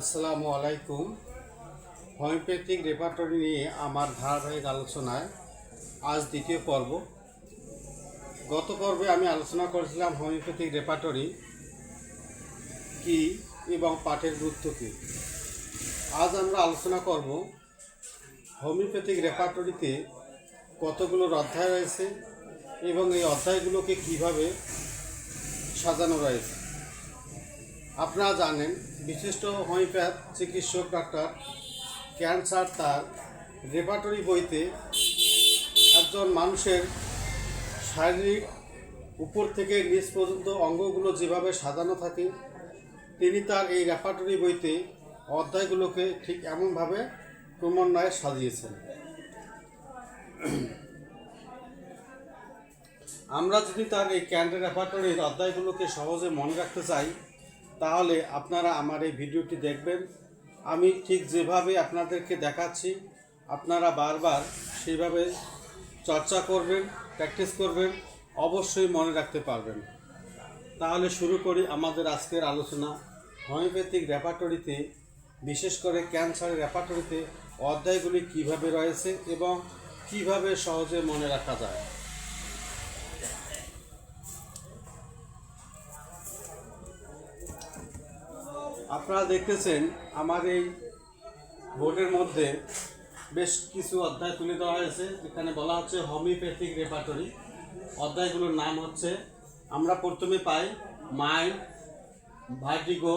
আসসালামু আলাইকুম। Homeopathic repertory নিয়ে আমার ধারাবাহিক আলোচনায় আজ দ্বিতীয় পর্ব। গত পর্বে আমি আলোচনা করেছিলাম হোমিওপ্যাথিক রেপার্টরি কি এবং পাঠের গুরুত্ব কী। আজ আমরা আলোচনা করব হোমিওপ্যাথিক রেপার্টরিতে কতগুলো অধ্যায় রয়েছে এবং এই অধ্যায়গুলোকে কিভাবে সাজানো রয়েছে। আপনারা জানেন, বিশিষ্ট হোমিওপ্যাথ চিকিৎসক ডাক্তার ক্যান্সার তার রেপার্টরি বইতে একজন মানুষের শারীরিক উপর থেকে নিচ পর্যন্ত অঙ্গগুলো যেভাবে সাজানো থাকে, তিনি তার এই রেপার্টরি বইতে অধ্যায়গুলোকে ঠিক এমনভাবে ক্রমান্বয়ে সাজিয়েছেন। আমরা যদি তার এই ক্যান্সার রেপার্টরির অধ্যায়গুলোকে সহজে মনে রাখতে চাই, তাহলে আপনারা আমার এই ভিডিওটি দেখবেন। আমি ঠিক যেভাবে আপনাদেরকে দেখাচ্ছি, আপনারা বারবার সেইভাবে চর্চা করবেন, প্র্যাকটিস করবেন, অবশ্যই মনে রাখতে পারবেন। তাহলে শুরু করি আমাদের আজকের আলোচনা। হোমিওপ্যাথিক রেপার্টরিতে, বিশেষ করে ক্যান্সারের রেপার্টরিতে অধ্যায়গুলি কিভাবে রয়েছে এবং কিভাবে সহজে মনে রাখা যায়। আপনারা দেখতেছেন আমার এই বোর্ডের মধ্যে বেশ কিছু অধ্যায় তুলে দেওয়া হয়েছে, যেখানে বলা হচ্ছে হোমিওপ্যাথিক রেপার্টরি। অধ্যায়গুলোর নাম হচ্ছে, আমরা প্রথমে পাই mind, vertigo,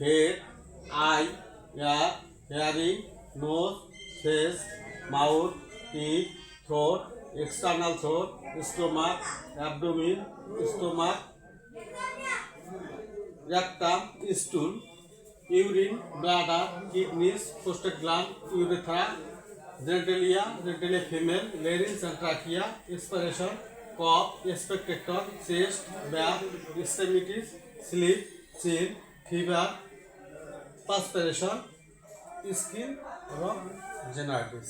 head, eye, ear, hearing, nose, face, mouth, teeth, throat, external throat, stomach, abdomen, stomach, rectum, stool, urine, bladder, kidneys, prostate gland, urethra, genitalia, genitalia female, larynx and trachea, expiration, cough, expectorator, chest, back, extremities, sleep, chill, fever, perspiration, skin এবং generalities.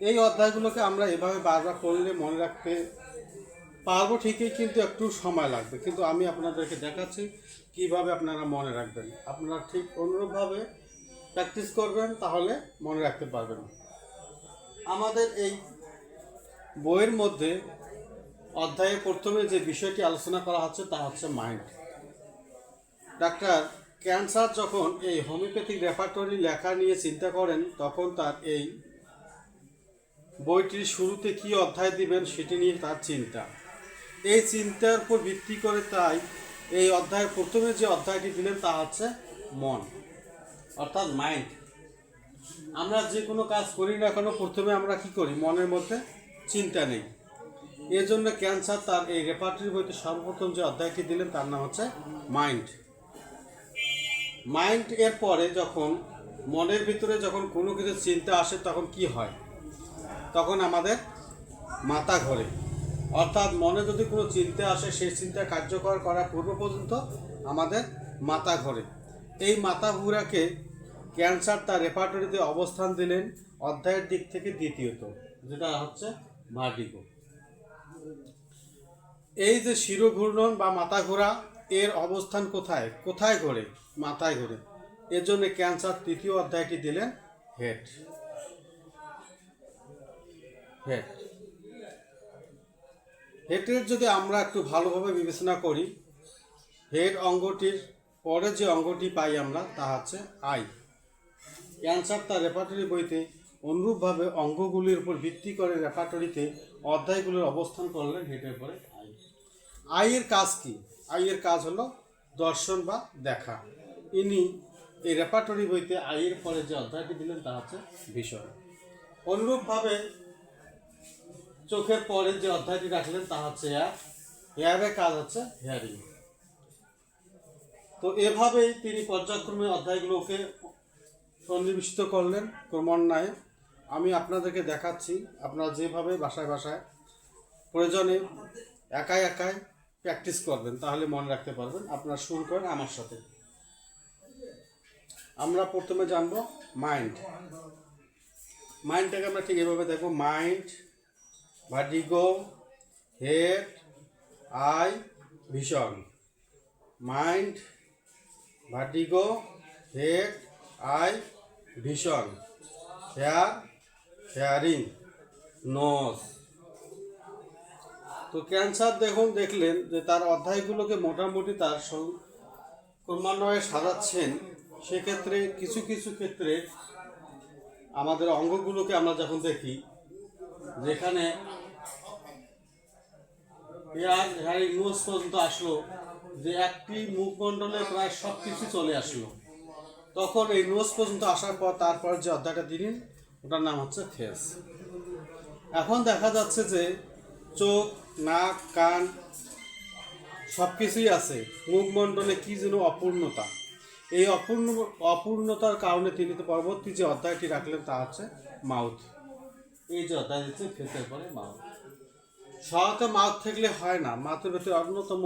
এই অধ্যায়গুলোকে আমরা এভাবে বারবার পড়লে মনে রাখতে পারবো ঠিকই, কিন্তু একটু সময় লাগবে। কিন্তু আমি আপনাদেরকে দেখাচ্ছি কিভাবে আপনারা মনে রাখবেন। আপনারা ঠিক অনুরূপভাবে প্র্যাকটিস করবেন, তাহলে মনে রাখতে পারবেন। আমাদের এই বইয়ের মধ্যে অধ্যায়ে প্রথমে যে বিষয়টি আলোচনা করা হচ্ছে তা হচ্ছে মাইন্ড। ডাক্তার ক্যান্সার যখন এই হোমিওপ্যাথিক রেপার্টরি লেখা নিয়ে চিন্তা করেন, তখন তার এই বইটির শুরুতে কি অধ্যায় দিবেন সেটি নিয়ে তার চিন্তা। এই চিন্তার উপর ভিত্তি করে তাই এই অধ্যায়ের প্রথমে যে অধ্যায়টি দিলেন তা হচ্ছে মন, অর্থাৎ মাইন্ড। আমরা যে কোনো কাজ করি না কেন, প্রথমে আমরা কি করি? মনের মধ্যে চিন্তা নেই। এর জন্য ক্যান্সার তার এই রেপার্টরি বইতে সর্বপ্রথম যে অধ্যায়টি দিলেন তার নাম হচ্ছে মাইন্ড। মাইন্ড এর পরে যখন মনের ভিতরে যখন কোনো কিছু চিন্তা আসে, তখন কি হয়? তখন আমাদের মাথা ঘোরে। অর্থাৎ মনে যদি কোনো চিন্তা আসে, সেই চিন্তা কার্যকর করার পূর্ব পর্যন্ত আমাদের মাথা ঘোরে। এই মাথা ঘোরাকে ক্যান্সার তার রেপার্টরিতে অবস্থান দিলেন অধ্যায়ের দিক থেকে দ্বিতীয়ত, যেটা হচ্ছে ভার্টিগো। এই যে শিরোঘূর্ণন বা মাথা ঘোরা, এর অবস্থান কোথায়? কোথায় ঘোরে? মাথায় ঘোরে। এর জন্য ক্যান্সার তৃতীয় অধ্যায়টি দিলেন হেড। হেড হেডের যদি আমরা একটু ভালোভাবে বিবেচনা করি, হেড অঙ্গটির পরে যে অঙ্গটি পাই আমরা তা হচ্ছে আই। ক্যান্সার তার রেপার্টরি বইতে অনুরূপভাবে অঙ্গগুলির উপর ভিত্তি করে রেপার্টরিতে অধ্যায়গুলির অবস্থান করলেন হেডের পরে আই। আইয়ের কাজ কি? আইয়ের কাজ হলো দর্শন বা দেখা। ইনি এই রেপার্টরি বইতে আইয়ের পরে যে অধ্যায়টি দিলেন তা হচ্ছে ভিশন। অনুরূপভাবে চোখের পরে যে অধ্যায়টি রাখলেন তা হচ্ছে এয়ার। এয়ারের কাজ হচ্ছে হেয়ারিং। তো এভাবেই তিনি পর্যায়ক্রমে অধ্যায়গুলোকে সন্নিবেশিত করলেন ক্রমান্বয়ে। আমি আপনাদেরকে দেখাচ্ছি, আপনারা যেভাবে বাসায় বাসায় প্রয়োজনে একাই একাই প্র্যাকটিস করবেন, তাহলে মনে রাখতে পারবেন। আপনারা শুরু করেন আমার সাথে। আমরা প্রথমে জানবো মাইন্ড। মাইন্ডটাকে আমরা ঠিক এভাবে দেখবো: mind, vertigo, head, eye, vision. Mind, vertigo, head, eye, vision, hair, hearing, nose. তো ক্যান্সার দেখলেন যে তার অধ্যায়গুলোকে মোটামুটি তার ক্রমান্বয়ে সাজাচ্ছেন। সেক্ষেত্রে কিছু কিছু ক্ষেত্রে আমাদের অঙ্গগুলোকে আমরা যখন দেখি, যেখানে হেয়ার, হেয়ারিং, নোজ পর্যন্ত আসলো, যে একটি মুখমণ্ডলে প্রায় সব কিছু চলে আসলো, তখন এই নোজ পর্যন্ত আসার পর তারপর যে অধ্যায়টা দিলেন ওটার নাম হচ্ছে ফেস। এখন দেখা যাচ্ছে যে চোখ, নাক, কান সব কিছুই আছে, মুখমণ্ডলে কি যেন অপূর্ণতা। এই অপূর্ণতার কারণে তিনি তো পরবর্তী যে অধ্যায়টি রাখলেন তা হচ্ছে মাউথ। এই যে অধ্যায় দিচ্ছে ফেসের পরে মাউথ। সাধারণত মাউথ থাকলে হয় না, মাউথের ভেতরে অন্যতম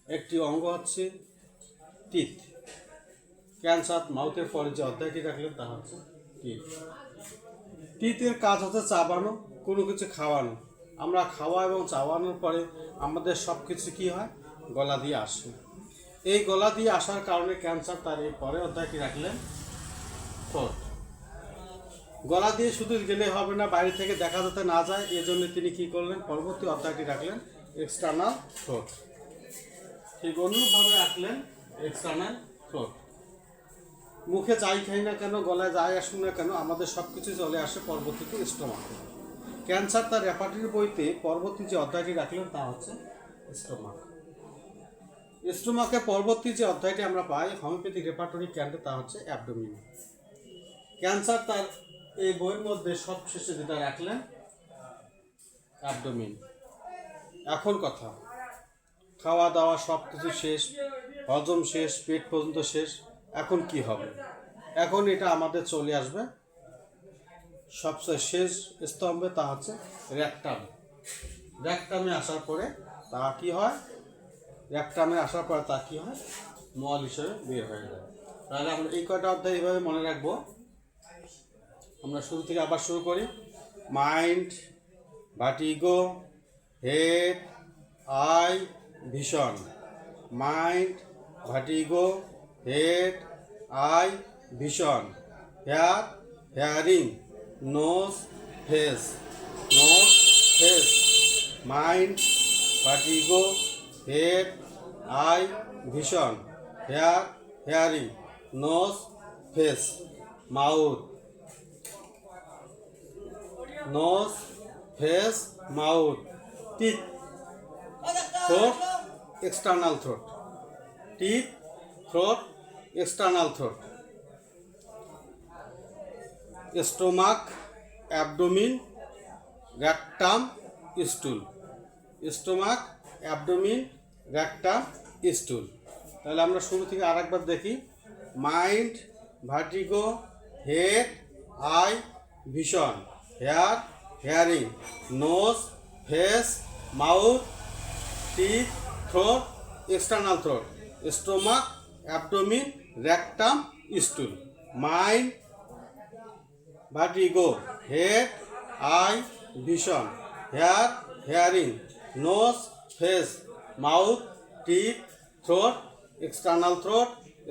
একটি অঙ্গ হচ্ছে টিথ। ক্যান্সার মাউথের পরে যে অধ্যায়টি রাখলেন তা হচ্ছে টিথ। টিথের কাজ হচ্ছে চাবানো, কোনো কিছু খাওয়ানো। আমরা খাওয়া এবং চাবানোর পরে আমাদের সব কিছু কী হয়, গলা দিয়ে আসে। এই গলা দিয়ে আসার কারণে ক্যান্সার তার এই পরে অধ্যায়টি রাখলেন থ্রোট। গলা দিয়ে শুধু গেলে হবে না, বাইরে থেকে দেখা যাতে না যায়, এজন্য তিনি কি করলেন, পরবর্তী অধ্যায়টি রাখলেন এক্সটার্নাল থ্রোট। ঠিক অনুরূপভাবে রাখলেন এক্সটার্নাল থ্রোট। মুখে যাই খাই না কেন, গলায় যাই আসুন না কেন, আমাদের সব কিছু চলে আসে পরবর্তীতে স্টোমাকে। ক্যান্সার তার রেপার্টরি বইতে পরবর্তী যে অধ্যায়টি রাখলেন তা হচ্ছে স্টোমাক। স্টোমাকে পরবর্তী যে অধ্যায়টি আমরা পাই হোমিওপ্যাথিক রেপার্টরি ক্যান্ডে তা হচ্ছে অ্যাবডোমিন। ক্যান্সার তার এই বইয়ের মধ্যে সবশেষে যেটা রাখলেন অ্যাবডোমিন। এখন কথা, খাওয়া দাওয়া সব কিছু শেষ, হজম শেষ, পেট পর্যন্ত শেষ, এখন কি হবে? এখন এটা আমাদের চলে আসবে সবচেয়ে শেষ স্তম্ভে, তা হচ্ছে রেকটাম। রেকটামে আসার পরে তা কি হয়, রেকটামে আসার পরে তা কি হয়, মল হিসেবে বের হয়ে যায়। তাহলে আমরা এই কয়টা অধ্যায় এইভাবে মনে রাখবো। আমরা শুরু থেকে আবার শুরু করি। Mind, vertigo, head, eye, vision. Mind, vertigo, head, eye, vision, hair, hearing, nose, face, nose, face. Mind, vertigo, head, eye, vision, hair, hearing, nose, face, mouth. Nose, face, mouth, teeth, throat, external throat. Teeth, throat, external throat. Stomach, abdomen, rectum, stool. Stomach, abdomen, rectum, stool. তাহলে আমরা শুরু থেকে আরেকবার দেখি। Mind, vertigo, head, eye, vision, hair, hearing, nose, face, mouth, teeth, throat, external throat. Stomach, abdomen, rectum, stool. Mind, vertigo, head, eye, vision, hair, hearing, nose, face, mouth, teeth, throat, external throat,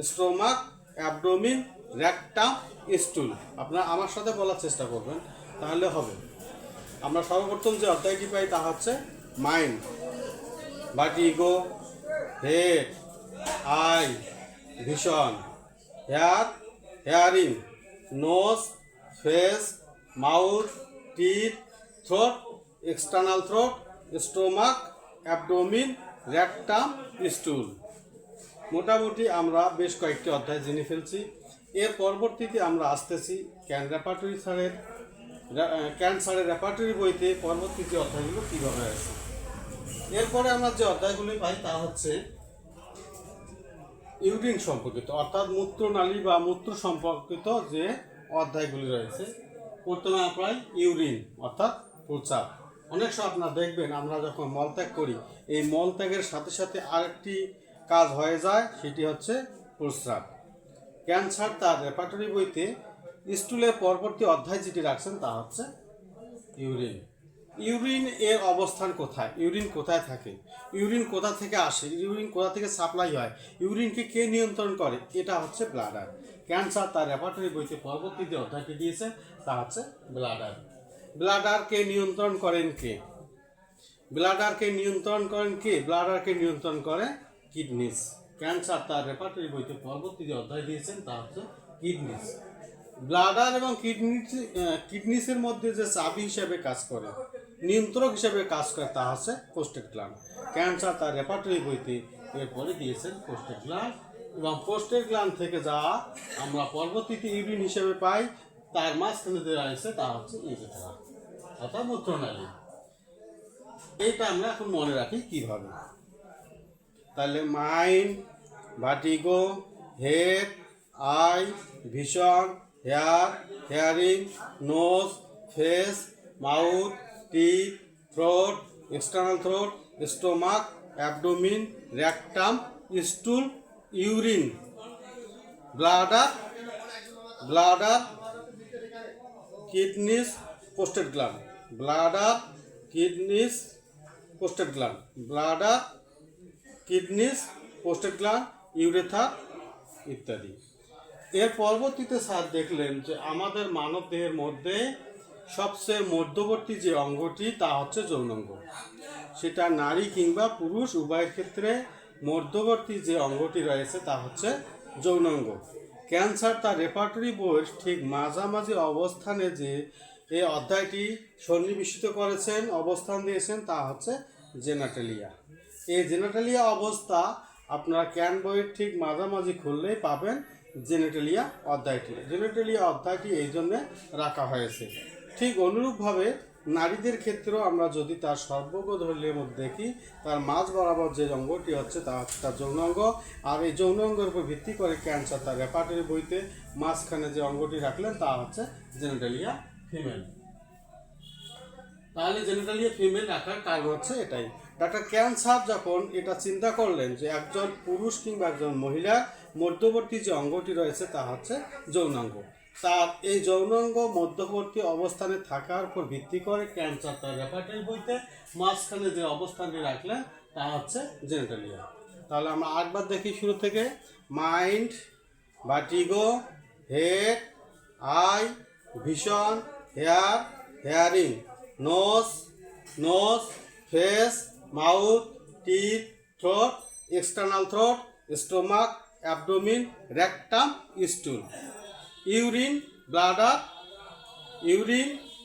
stomach, abdomen, rectum, stool. আপনারা আমার সাথে বলার চেষ্টা করবেন, তাহলে হবে। আমরা সর্বপ্রথম যে অধ্যায়টি পাই তা হচ্ছে mind, vertigo, head, eye, vision, hair, hearing, nose, face, mouth, teeth, throat, external throat, stomach, abdomen, rectum, stool. মোটামুটি আমরা বেশ কয়েকটি অধ্যায় জেনে ফেলছি। এর পরবর্তীতে আমরা আসতেছি ক্যান্সারের রেপার্টরি বইতে পরবর্তী যে অধ্যায়গুলো কীভাবে আছে। এরপরে আমরা যে অধ্যায়গুলি পাই তা হচ্ছে ইউরিন সম্পর্কিত, অর্থাৎ মূত্রনালী বা মূত্র সম্পর্কিত যে অধ্যায়গুলি রয়েছে। প্রথমে আপনার ইউরিন অর্থাৎ প্রস্রাব। অনেক সময় আপনারা দেখবেন আমরা যখন মলত্যাগ করি, এই মলত্যাগের সাথে সাথে আরেকটি কাজ হয়ে যায়, সেটি হচ্ছে প্রস্রাব। ক্যান্সার তার রেপার্টরি বইতে স্টুলের পরবর্তী অধ্যায় যেটি রাখছেন তা হচ্ছে ইউরিন। ইউরিন এর অবস্থান কোথায়, ইউরিন কোথায় থাকে, ইউরিন কোথা থেকে আসে, ইউরিন কোথা থেকে সাপ্লাই হয়, ইউরিনকে কে নিয়ন্ত্রণ করে, এটা হচ্ছে ব্লাডার। ক্যান্সার তার রেপার্টরি বইতে পরবর্তী যে অধ্যায়টি দিয়েছে তা হচ্ছে ব্লাডার। ব্লাডারকে নিয়ন্ত্রণ করেন কে? ব্লাডারকে নিয়ন্ত্রণ করেন কে? ব্লাডারকে নিয়ন্ত্রণ করে কিডনিস। ক্যান্সার তার রেপার্টরি বইতে পরবর্তী যে অধ্যায় দিয়েছেন তা হচ্ছে কিডনিস। ব্লাডার এবং কিডনিসের মধ্যে যে চাবি হিসেবে কাজ করে, নিয়ন্ত্রক হিসেবে কাজ করে তা হচ্ছে প্রোস্টেট গ্ল্যান্ড। ক্যান্সার তার রেপার্টরি বইতে এরপরে দিয়েছেন প্রোস্টেট গ্ল্যান্ড, এবং প্রোস্টেট গ্ল্যান্ড থেকে যা আমরা পরবর্তীতে ইউরিন হিসেবে পাই তার মাঝখানে দেওয়া হয়েছে তা হচ্ছে ইউরেথ্রা অর্থাৎ মূত্রনালী। এইটা আমরা এখন মনে রাখি কিভাবে। তাহলে mind, vertigo, head, eye, vision, hair, hearing, nose, face, mouth, teeth, throat, external throat, stomach, abdomen, rectum, stool, urine, bladder, kidneys, prostate gland, bladder, kidneys, prostate gland, bladder, kidneys, prostate gland, urethra ইত্যাদি। এর পরবর্তীতে sir দেখলেন যে আমাদের মানব দেহের মধ্যে সবচেয়ে মধ্যবর্তী যে অঙ্গটি তা হচ্ছে যৌনাঙ্গ। সেটা নারী কিংবা পুরুষ উভয়ের ক্ষেত্রে মধ্যবর্তী যে অঙ্গটি রয়েছে তা হচ্ছে যৌনাঙ্গ। ক্যান্সার তার রেপার্টরি বইয়ের ঠিক মাঝামাঝি অবস্থানে যে এই অধ্যায়টি সন্নিবেশিত করেছেন, অবস্থান দিয়েছেন তা হচ্ছে জেনাটালিয়া। এই জেনাটালিয়া অবস্থা আপনারা ক্যান বইয়ের ঠিক মাঝামাঝি খুললেই পাবেন জেনাটালিয়া অধ্যায়টি। জেনাটালিয়া অধ্যায়টি এই জন্যে রাখা হয়েছে। ঠিক অনুরূপভাবে নারীদের ক্ষেত্রেও আমরা যদি তার সর্বজ্ঞ ধরলের মধ্যে দেখি, তার মাঝ বরাবর যে অঙ্গটি হচ্ছে তা হচ্ছে তার যৌনাঙ্গ। আর এই যৌনাঙ্গের উপর ভিত্তি করে ক্যান্সার তার রেপার্টরি বইতে মাঝখানে যে অঙ্গটি রাখলেন তা হচ্ছে জেনাটালিয়া ফিমেল। তাহলে জেনাটালিয়া ফিমেল রাখার কারণ হচ্ছে এটাই। ডাক্তার ক্যান্সার যখন এটা চিন্তা করলেন যে একজন পুরুষ কিংবা একজন মহিলার মধ্যবর্তী যে অঙ্গটি রয়েছে তা হচ্ছে যৌনাঙ্গ, তার এই যৌনাঙ্গ মধ্যবর্তী অবস্থানে থাকার উপর ভিত্তি করে ক্যান্সার তার রেপার্টরি বইতে মাঝখানে যে অবস্থানটি রাখলেন তা হচ্ছে জেনাটালিয়া। তাহলে আমরা আরেকবার দেখি শুরু থেকে। Mind, vertigo, head, eye, vision, hair, hearing, nose, face, mouth, teeth, throat, external throat, stomach, abdomen, rectum, stool, urine,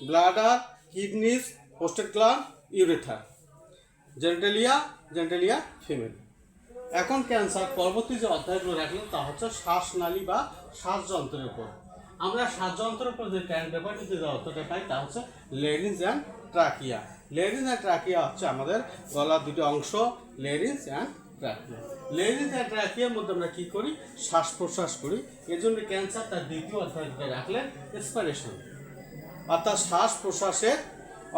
bladder, kidneys, prostate gland, urethra, genitalia female. এখন ক্যান্সার পরবর্তী যে অধ্যায়গুলো রাখলেন তা হচ্ছে শ্বাসনালী বা শ্বাসযন্ত্রের উপর। আমরা শ্বাসযন্ত্রের উপর যে পেপারটিতে যে অর্থটা পাই তা হচ্ছে লেরিঞ্জ অ্যান্ড ট্রাকিয়া। লেরিঞ্জ অ্যান্ড ট্রাকিয়া হচ্ছে আমাদের গলার দুটি অংশ, লেরিঞ্জ অ্যান্ড ট্রাকিয়া। লেরিঞ্জ অ্যান্ড ট্রাকিয়ার মধ্যে আমরা কী করি? শ্বাস প্রশ্বাস করি। এর জন্য ক্যান্সার তার দ্বিতীয় অধ্যায়টিতে রাখলেন এক্সপাইরেশন, অর্থাৎ শ্বাস প্রশ্বাসের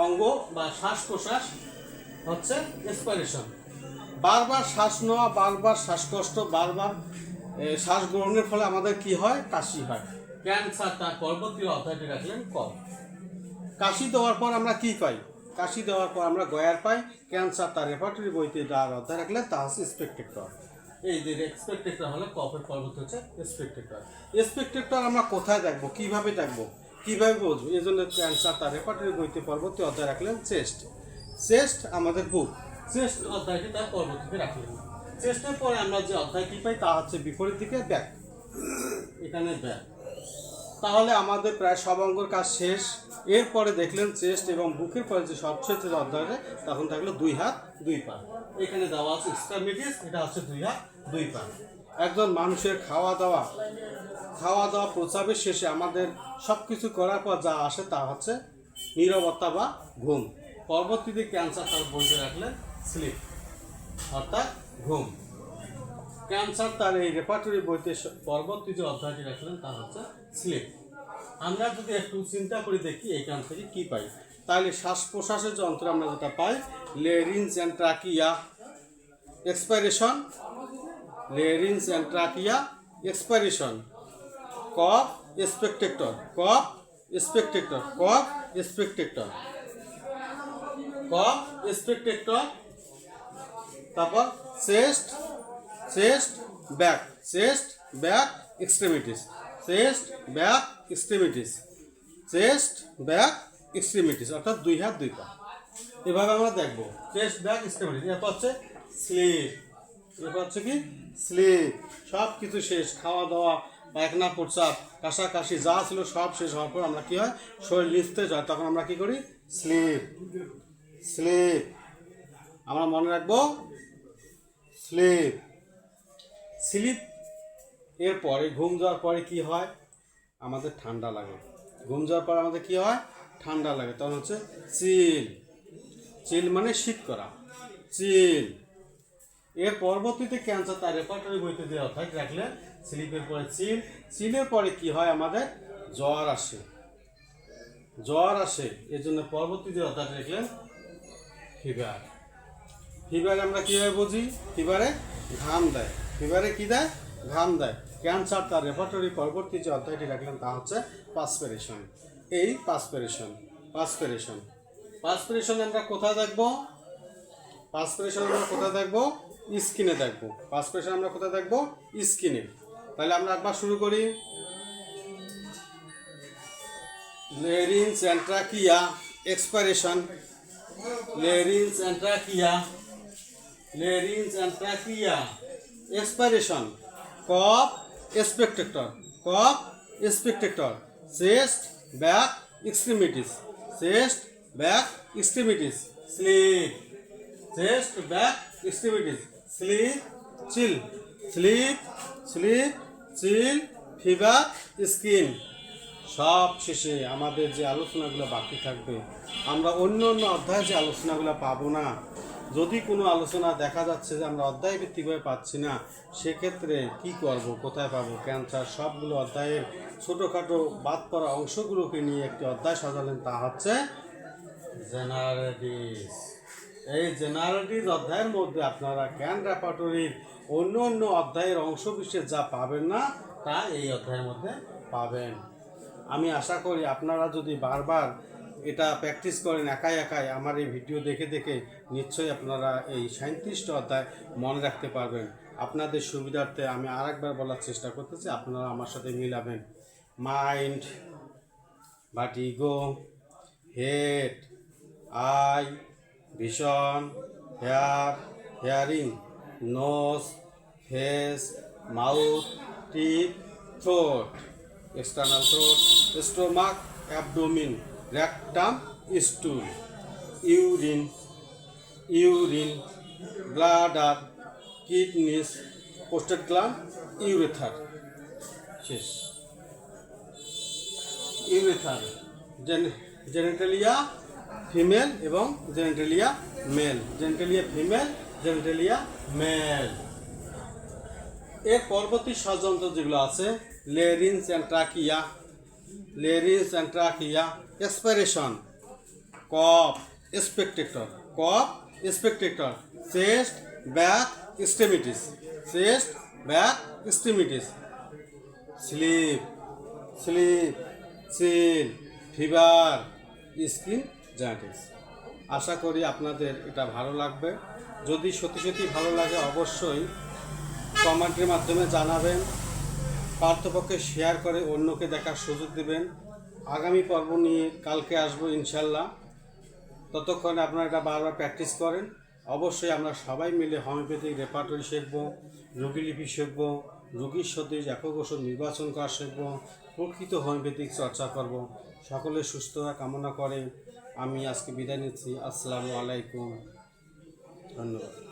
অঙ্গ বা শ্বাস প্রশ্বাস হচ্ছে এক্সপাইরেশন। বারবার শ্বাস নেওয়া, বারবার শ্বাসকষ্ট, বারবার শ্বাস গ্রহণের ফলে আমাদের কি হয়? কাশি হয়। ক্যান্সার তার পরবর্তী অধ্যায়টি রাখলেন কফ। কাশি দেওয়ার পর আমরা কি পাই? কাশি দেওয়ার পর আমরা গয়ার পাই। ক্যান্সার তার রেপার্টরি বইতে যার অধ্যায় রাখলেন তা হচ্ছে স্পেকটেক্টর। এই যে স্পেকটেক্টর হলো কফের পরবর্তী হচ্ছে স্পেকটেক্টর। স্পেকটেক্টর আমরা কোথায় দেখবো, কিভাবে দেখবো, কিভাবে বুঝবো? এই জন্য ক্যান্সার তার রেপার্টরি বইতে পরবর্তী অধ্যায় রাখলেন চেস্ট আমাদের বুক। চেস্ট অধ্যায়টি তার পরবর্তীতে রাখলেন। চেস্টের পরে আমরা যে অধ্যায়টি পাই তা হচ্ছে বিপরীত দিকে ব্যাক, এখানে ব্যাক। তাহলে আমাদের প্রায় সব অঙ্গের কাজ শেষ। এরপরে দেখলেন চেস্ট এবং বুকের পরে যে সবশেষ যে অধ্যায়টা তখন থাকলো 2 হাত 2 পা। এখানে দেওয়া আছে এক্সট্রামিটিস, এটা হচ্ছে 2 হাত 2 পা। একজন মানুষের খাওয়া দাওয়া প্রস্রাবের শেষে আমাদের সব কিছু করার পর যা আসে তা হচ্ছে নীরবতা বা ঘুম। পরবর্তীতে ক্যান্সার তার বইতে রাখলেন স্লিপ, অর্থাৎ ঘুম। ক্যান্সার তার এই রেপার্টরি বইতে পরবর্তী যে অধ্যায়টি রাখলেন তা হচ্ছে স্লিপ। আমরা যদি একটু চিন্তা করে দেখি এইখান থেকে কি পাই, তাহলে শ্বাস প্রশ্বাসের যন্ত্র আমরা যেটা পাই লেরিঞ্জ অ্যান্ড ট্রাকিয়া এক্সপাইরেশন, কফ স্পেকটেক্টর, তারপর chest back extremities, chest back extremities, chest back extremities অর্থাৎ দুই হাত দুই পা। এভাবে আমরা দেখবো চেস্ট ব্যাক এক্সট্রিমিটিস। এরপর হচ্ছে স্লিপ, এরপর হচ্ছে কি স্লিপ। সব কিছু শেষ, খাওয়া দাওয়া, পায়খানা প্রস্রাব কাশাকাশি যা ছিল সব শেষ হওয়ার পর আমরা কি হয়, শরীর নিস্তেজ হয়, তখন আমরা কি করি, স্লিপ। স্লিপ আমরা মনে রাখবো, স্লিপ। স্লিপ এর পরে ঘুম যাওয়ার পরে কি হয়, আমাদের ঠান্ডা লাগে। ঘুম যাওয়ার পরে আমাদের কি হয়, ঠান্ডা লাগে, তখন হচ্ছে চিল। চিল মানে শীত করা, চিল। এর পরবর্তীতে ক্যান্সার তার রেপার্টরি বইতে দেওয়া থাকে, রাখলে স্লিপের পরে চিল। চিলের পরে কি হয়, আমাদের জ্বর আসে, জ্বর আসে। এর জন্য পরবর্তী যে অধ্যায় দেখলেন ফিভার। ফিভারে আমরা কীভাবে বুঝি, ফিভারে ঘাম দেয়, ফিভারে কি দেয়, ঘাম দেয়। ক্যান্সার তার রেপার্টরি পরবর্তী যে অধ্যায়টি রাখলেন তা হচ্ছে পাসপিরেশন। এই পাসপিরেশন, পাসপিরেশন, পাসপিরেশন আমরা কোথায় দেখবো, পাসপিরেশন আমরা কোথায় দেখবো, স্কিনে দেখবো। পাসপিরেশন আমরা কোথায় দেখবো, স্কিনে। তাহলে আমরা একবার শুরু করি। Larynx and trachea expiration, larynx and trachea, larynx and trachea expiration. Cough expectorator, cough expectorator. Chest back extremities, chest back extremities. Sleep, chest back extremities. Sleep, chill, sleep, sleep, chill, fever, skin. সব শেষে আমাদের যে আলোচনাগুলো বাকি থাকবে, আমরা অন্য অন্য অধ্যায়ে যে আলোচনাগুলো পাবো না, যদি কোনো আলোচনা দেখা যাচ্ছে যে আমরা অধ্যায় ভিত্তিকভাবে পাচ্ছি না, সেক্ষেত্রে কি করব, কোথায় পাবো, ক্যান্সার সবগুলো অধ্যায়ের ছোটোখাটো বাদ পড়া অংশগুলোকে নিয়ে একটি অধ্যায় সাজালেন, তা হচ্ছে জেনারেটিস। এই জেনারেটিস অধ্যায়ের মধ্যে আপনারা ক্যান রেপার্টরির অন্য অন্য অধ্যায়ের অংশ বিশেষ যা পাবেন না, তা এই অধ্যায়ের মধ্যে পাবেন। আমি আশা করি আপনারা যদি বারবার এটা প্র্যাকটিস করেন একাই একাই, আমার এই ভিডিও দেখে দেখে, নিশ্চয়ই আপনারা এই 37টা অধ্যায় মনে রাখতে পারবেন। আপনাদের সুবিধার্থে আমি আরেকবার বলার চেষ্টা করতেছি, আপনারা আমার সাথে মিলাবেন। Mind, vertigo, head, eye, vision, hair, hearing, nose, face, mouth, teeth, throat, external throat, stomach, abdomen, rectum, stool, urine, urine, bladder, kidneys, prostate gland, urethra। শেষ। ইউরেথ্রা, জেনিটালিয়া ফিমেল এবং genitalia male, genitalia female, genitalia male. এর পরবর্তী ষড়যন্ত্র যেগুলো আছে, larynx and trachea, larynx and trachea expiration. Cough expectorator, cough expectorator. Chest back extremities, chest back extremities. Sleep, sleep, chill, fever, skin generalities. আশা করি আপনাদের এটা ভালো লাগবে। যদি সত্যি সত্যি ভালো লাগে অবশ্যই কমেন্টের মাধ্যমে জানাবেন, পার্থপক্ষে শেয়ার করে অন্যকে দেখার সুযোগ দেবেন। আগামী পর্ব নিয়ে কালকে আসবো ইনশাল্লাহ। ততক্ষণে আপনারা এটা বারবার প্র্যাকটিস করেন। অবশ্যই আমরা সবাই মিলে হোমিওপ্যাথিক রেপার্টরি শিখব, রোগীলিপি শিখব, রোগীর সদৃশ একক ওষুধ নির্বাচন করা শিখব, প্রকৃত হোমিওপ্যাথিক চর্চা করব। সকলের সুস্থতা কামনা করে আমি আজকে বিদায় নিচ্ছি। আসসালামু আলাইকুম, ধন্যবাদ।